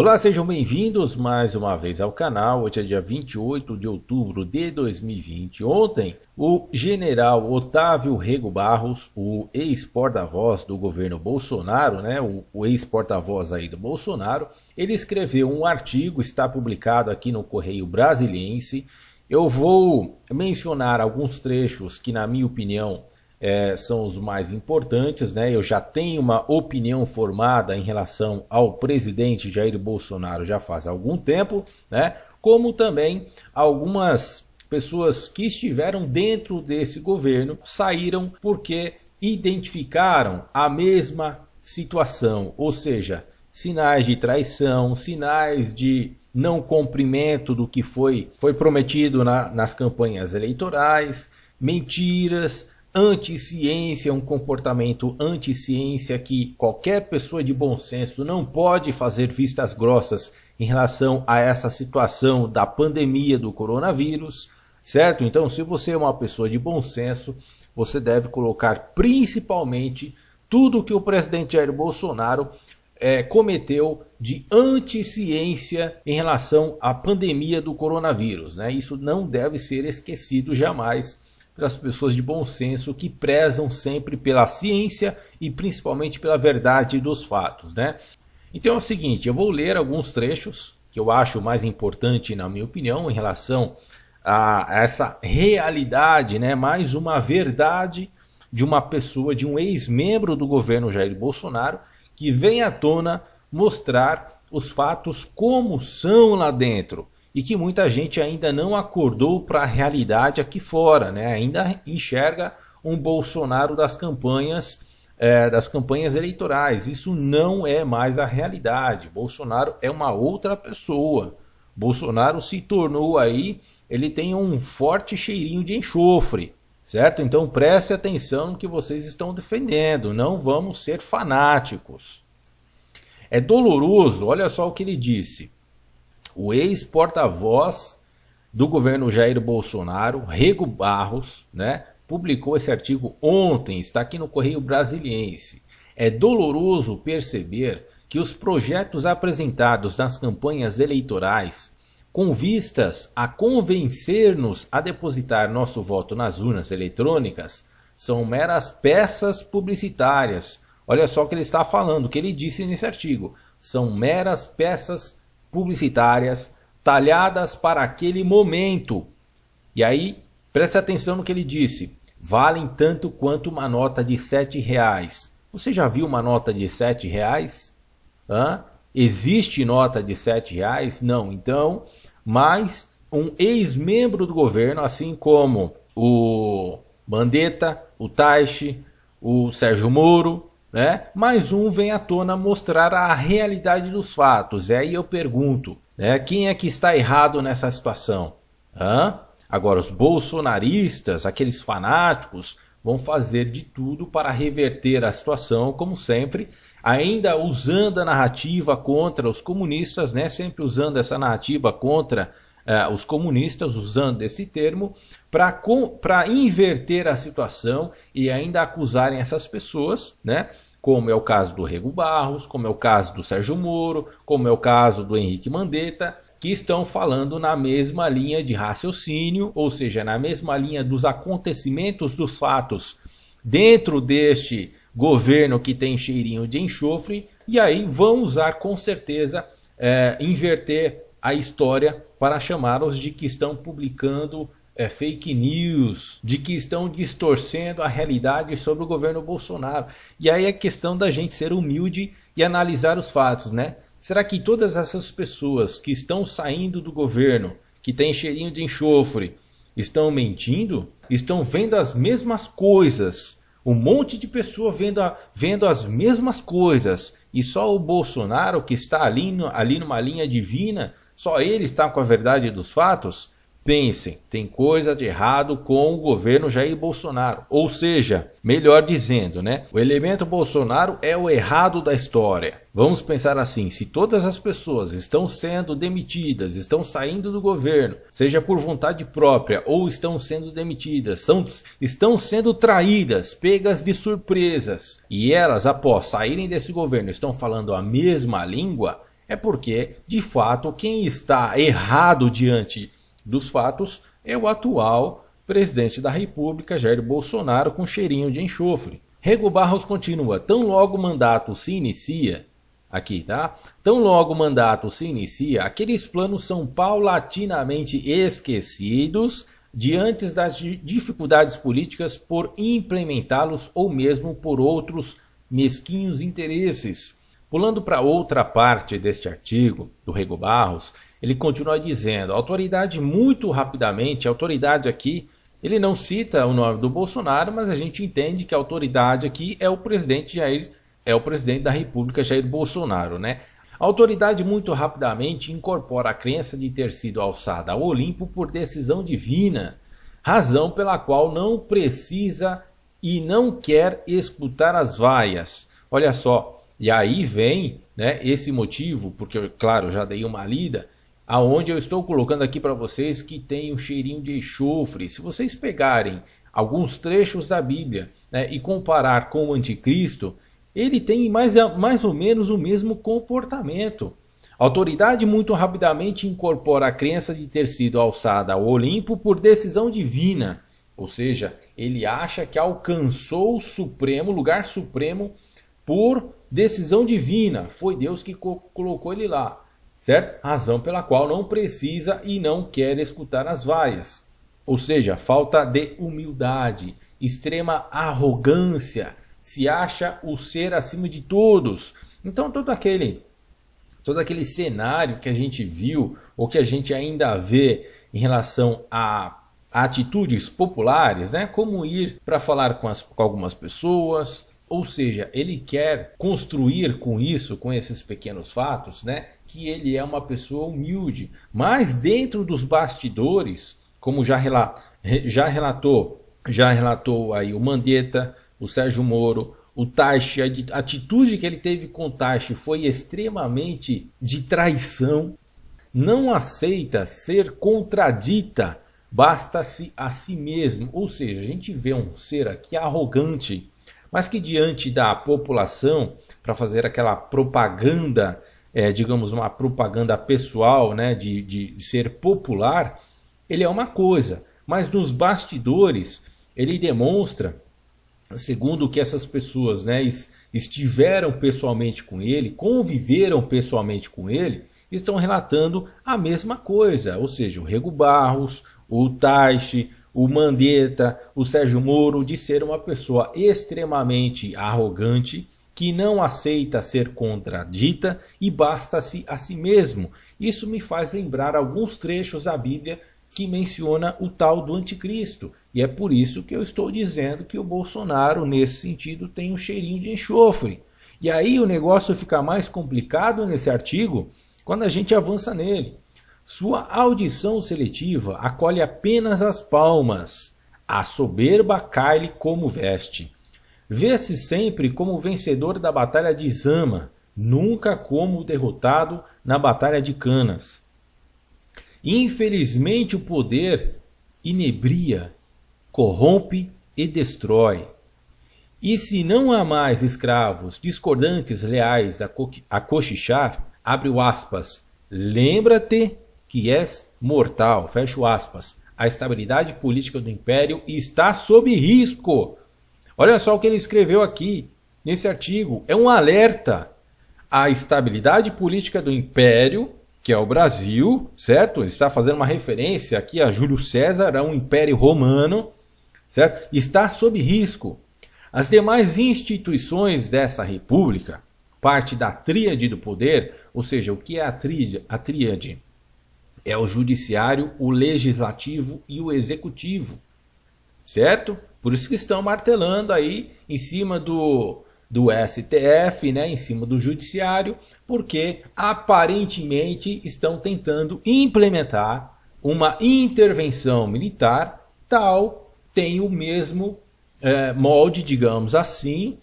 Olá, sejam bem-vindos mais uma vez ao canal. Hoje é dia 28 de outubro de 2020. Ontem, o general Otávio Rego Barros, o ex-porta-voz do governo Bolsonaro, o ex-porta-voz aí do Bolsonaro, ele escreveu um artigo, está publicado aqui no Correio Brasiliense. Eu vou mencionar alguns trechos que, na minha opinião, são os mais importantes, Eu já tenho uma opinião formada em relação ao presidente Jair Bolsonaro já faz algum tempo, Como também algumas pessoas que estiveram dentro desse governo saíram porque identificaram a mesma situação, ou seja, sinais de traição, sinais de não cumprimento do que foi prometido nas campanhas eleitorais, mentiras, anti-ciência, um comportamento anti-ciência que qualquer pessoa de bom senso não pode fazer vistas grossas em relação a essa situação da pandemia do coronavírus, certo? Então, se você é uma pessoa de bom senso, você deve colocar principalmente tudo que o presidente Jair Bolsonaro cometeu de anti-ciência em relação à pandemia do coronavírus, Isso não deve ser esquecido jamais pelas pessoas de bom senso que prezam sempre pela ciência e principalmente pela verdade dos fatos, Então é o seguinte, eu vou ler alguns trechos que eu acho mais importante na minha opinião em relação a essa realidade, mais uma verdade de uma pessoa, de um ex-membro do governo Jair Bolsonaro que vem à tona mostrar os fatos como são lá dentro. E que muita gente ainda não acordou para a realidade aqui fora, Ainda enxerga um Bolsonaro das campanhas eleitorais. Isso não é mais a realidade. Bolsonaro é uma outra pessoa. Bolsonaro se tornou aí, ele tem um forte cheirinho de enxofre, certo? Então preste atenção no que vocês estão defendendo. Não vamos ser fanáticos. É doloroso, olha só o que ele disse. O ex-porta-voz do governo Jair Bolsonaro, Rego Barros, publicou esse artigo ontem, está aqui no Correio Brasiliense. É doloroso perceber que os projetos apresentados nas campanhas eleitorais, com vistas a convencer-nos a depositar nosso voto nas urnas eletrônicas, são meras peças publicitárias. Olha só o que ele está falando, o que ele disse nesse artigo. São meras peças publicitárias talhadas para aquele momento. E aí, preste atenção no que ele disse. Valem tanto quanto uma nota de R$7. Você já viu uma nota de R$7? Existe nota de R$7? Não. Então, mais um ex-membro do governo, assim como o Mandetta, o Taixe, o Sérgio Moro, mais um vem à tona mostrar a realidade dos fatos. E aí eu pergunto, quem é que está errado nessa situação? Agora, os bolsonaristas, aqueles fanáticos, vão fazer de tudo para reverter a situação, como sempre, ainda usando a narrativa contra os comunistas, sempre usando essa narrativa contra os comunistas, usando esse termo, para inverter a situação e ainda acusarem essas pessoas, como é o caso do Rego Barros, como é o caso do Sérgio Moro, como é o caso do Henrique Mandetta, que estão falando na mesma linha de raciocínio, ou seja, na mesma linha dos acontecimentos, dos fatos dentro deste governo que tem cheirinho de enxofre, e aí vão usar com certeza, inverter a história para chamá-los de que estão publicando fake news, de que estão distorcendo a realidade sobre o governo Bolsonaro. E aí é questão da gente ser humilde e analisar os fatos, Será que todas essas pessoas que estão saindo do governo, que tem cheirinho de enxofre, estão mentindo? Estão vendo as mesmas coisas, um monte de pessoas vendo as mesmas coisas, e só o Bolsonaro que está ali numa linha divina, só ele está com a verdade dos fatos? Pensem, tem coisa de errado com o governo Jair Bolsonaro. Ou seja, melhor dizendo, o elemento Bolsonaro é o errado da história. Vamos pensar assim, se todas as pessoas estão sendo demitidas, estão saindo do governo, seja por vontade própria ou estão sendo demitidas, estão sendo traídas, pegas de surpresas, e elas após saírem desse governo estão falando a mesma língua, é porque, de fato, quem está errado diante dos fatos é o atual presidente da República, Jair Bolsonaro, com cheirinho de enxofre. Rego Barros continua: tão logo o mandato se inicia, aqui tá? Tão logo o mandato se inicia, aqueles planos são paulatinamente esquecidos diante das dificuldades políticas por implementá-los ou mesmo por outros mesquinhos interesses. Pulando para outra parte deste artigo do Rego Barros, ele continua dizendo: a autoridade, muito rapidamente, a autoridade aqui, ele não cita o nome do Bolsonaro, mas a gente entende que a autoridade aqui é o presidente da República, Jair Bolsonaro, né? A autoridade muito rapidamente incorpora a crença de ter sido alçada ao Olimpo por decisão divina, razão pela qual não precisa e não quer escutar as vaias. Olha só, e aí vem, né, esse motivo, porque, claro, já dei uma lida, aonde eu estou colocando aqui para vocês que tem um cheirinho de enxofre. Se vocês pegarem alguns trechos da Bíblia, né, e comparar com o anticristo, ele tem mais ou menos o mesmo comportamento. A autoridade muito rapidamente incorpora a crença de ter sido alçada ao Olimpo por decisão divina. Ou seja, ele acha que alcançou o lugar supremo por decisão divina. Foi Deus que colocou ele lá, certo? Razão pela qual não precisa e não quer escutar as vaias. Ou seja, falta de humildade, extrema arrogância, se acha o ser acima de todos. Então todo aquele cenário que a gente viu ou que a gente ainda vê em relação a atitudes populares, né, como ir para falar com algumas pessoas, ou seja, ele quer construir com isso, com esses pequenos fatos, né, que ele é uma pessoa humilde, mas dentro dos bastidores, como já relatou aí o Mandetta, o Sérgio Moro, o Taishi, a atitude que ele teve com o Taishi foi extremamente de traição. Não aceita ser contradita, basta-se a si mesmo. Ou seja, a gente vê um ser aqui arrogante, mas que diante da população, para fazer aquela propaganda, digamos uma propaganda pessoal, né, de ser popular, ele é uma coisa, mas nos bastidores ele demonstra, segundo o que essas pessoas, né, estiveram pessoalmente com ele, conviveram pessoalmente com ele, estão relatando a mesma coisa. Ou seja, o Rego Barros, o Taishi, o Mandetta, o Sérgio Moro, de ser uma pessoa extremamente arrogante, que não aceita ser contradita e basta-se a si mesmo. Isso me faz lembrar alguns trechos da Bíblia que menciona o tal do anticristo. E é por isso que eu estou dizendo que o Bolsonaro, nesse sentido, tem um cheirinho de enxofre. E aí o negócio fica mais complicado nesse artigo quando a gente avança nele. Sua audição seletiva acolhe apenas as palmas. A soberba cai-lhe como veste. Vê-se sempre como vencedor da batalha de Zama, nunca como derrotado na batalha de Canas. Infelizmente o poder inebria, corrompe e destrói. E se não há mais escravos discordantes leais a cochichar, abre o aspas, lembra-te que és mortal, fecha aspas. A estabilidade política do império está sob risco. Olha só o que ele escreveu aqui nesse artigo. É um alerta. A estabilidade política do império, que é o Brasil, certo? Ele está fazendo uma referência aqui a Júlio César, a um império romano, certo? Está sob risco. As demais instituições dessa república, parte da tríade do poder, ou seja, o que é a tríade? É o judiciário, o legislativo e o executivo, certo? Por isso que estão martelando aí em cima do STF, né, em cima do judiciário, porque aparentemente estão tentando implementar uma intervenção militar tal, tem o mesmo molde, digamos assim,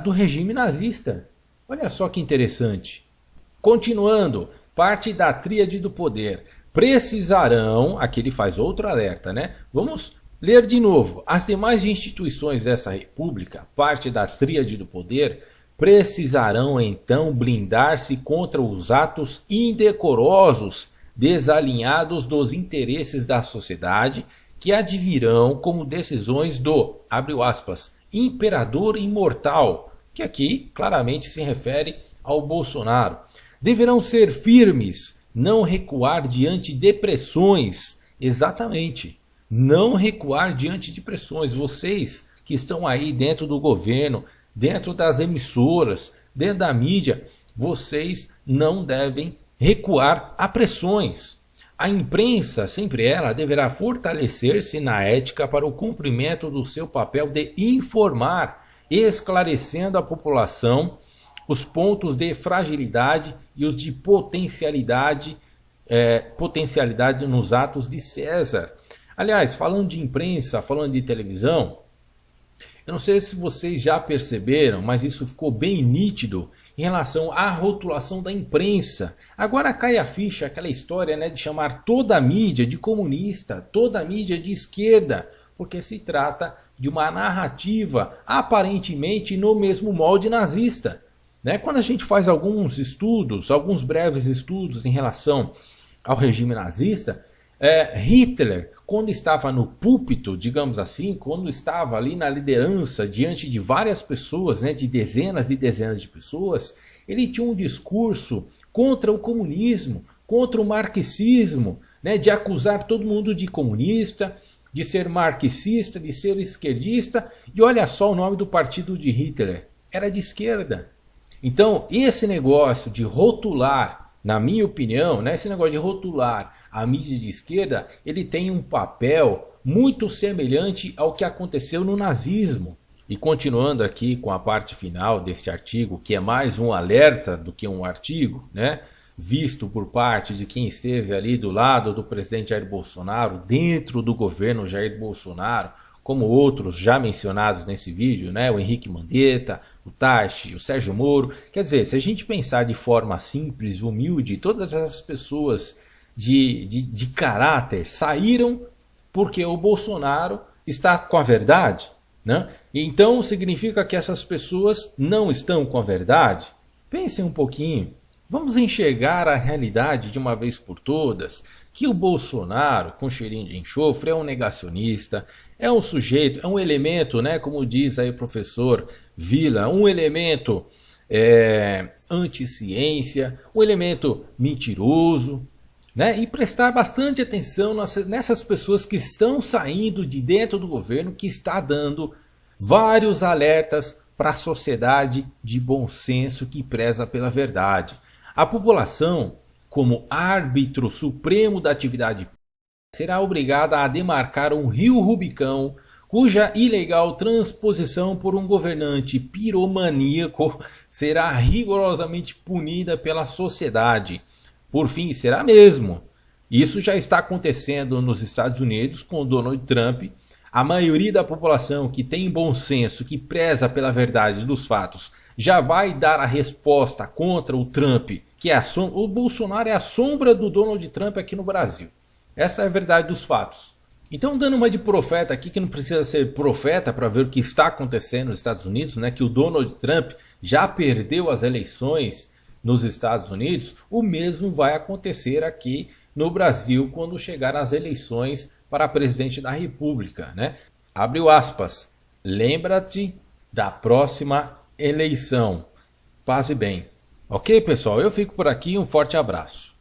do regime nazista. Olha só que interessante. Continuando, parte da tríade do poder precisarão, aqui ele faz outro alerta, né? Vamos ler de novo. As demais instituições dessa república, parte da tríade do poder, precisarão então blindar-se contra os atos indecorosos, desalinhados dos interesses da sociedade, que advirão como decisões do, abre aspas, imperador imortal, que aqui claramente se refere ao Bolsonaro. Deverão ser firmes, não recuar diante de pressões. Exatamente, não recuar diante de pressões. Vocês que estão aí dentro do governo, dentro das emissoras, dentro da mídia, vocês não devem recuar a pressões. A imprensa, sempre ela, deverá fortalecer-se na ética para o cumprimento do seu papel de informar, esclarecendo a população os pontos de fragilidade e os de potencialidade nos atos de César. Aliás, falando de imprensa, falando de televisão, eu não sei se vocês já perceberam, mas isso ficou bem nítido em relação à rotulação da imprensa. Agora cai a ficha aquela história, né, de chamar toda a mídia de comunista, toda a mídia de esquerda, porque se trata de uma narrativa aparentemente no mesmo molde nazista. Né? Quando a gente faz alguns estudos, alguns breves estudos em relação ao regime nazista, Hitler, quando estava no púlpito, digamos assim, quando estava ali na liderança diante de várias pessoas, né, de dezenas e dezenas de pessoas, ele tinha um discurso contra o comunismo, contra o marxismo, né, de acusar todo mundo de comunista, de ser marxista, de ser esquerdista, e olha só o nome do partido de Hitler, era de esquerda. Então esse negócio de rotular, na minha opinião, né, esse negócio de rotular a mídia de esquerda, ele tem um papel muito semelhante ao que aconteceu no nazismo. E continuando aqui com a parte final deste artigo, que é mais um alerta do que um artigo, né, visto por parte de quem esteve ali do lado do presidente Jair Bolsonaro, dentro do governo Jair Bolsonaro, como outros já mencionados nesse vídeo, né, o Henrique Mandetta, o Taishi, o Sérgio Moro. Quer dizer, se a gente pensar de forma simples, humilde, todas essas pessoas de caráter saíram porque o Bolsonaro está com a verdade, né? Então significa que essas pessoas não estão com a verdade? Pensem um pouquinho, vamos enxergar a realidade de uma vez por todas, que o Bolsonaro com cheirinho de enxofre é um negacionista, é um sujeito, é um elemento, né, como diz aí o professor Vila, um elemento anti-ciência, um elemento mentiroso, né? E prestar bastante atenção nessas pessoas que estão saindo de dentro do governo, que está dando vários alertas para a sociedade de bom senso que preza pela verdade. A população, como árbitro supremo da atividade pública, será obrigada a demarcar um rio Rubicão, cuja ilegal transposição por um governante piromaníaco será rigorosamente punida pela sociedade. Por fim, será mesmo. Isso já está acontecendo nos Estados Unidos com Donald Trump. A maioria da população que tem bom senso, que preza pela verdade dos fatos, já vai dar a resposta contra o Trump, que é o Bolsonaro é a sombra do Donald Trump aqui no Brasil. Essa é a verdade dos fatos. Então, dando uma de profeta aqui, que não precisa ser profeta para ver o que está acontecendo nos Estados Unidos, né, que o Donald Trump já perdeu as eleições nos Estados Unidos, o mesmo vai acontecer aqui no Brasil quando chegar as eleições para presidente da República, né? Abre aspas, lembra-te da próxima eleição. Paz e bem. Ok, pessoal? Eu fico por aqui, um forte abraço.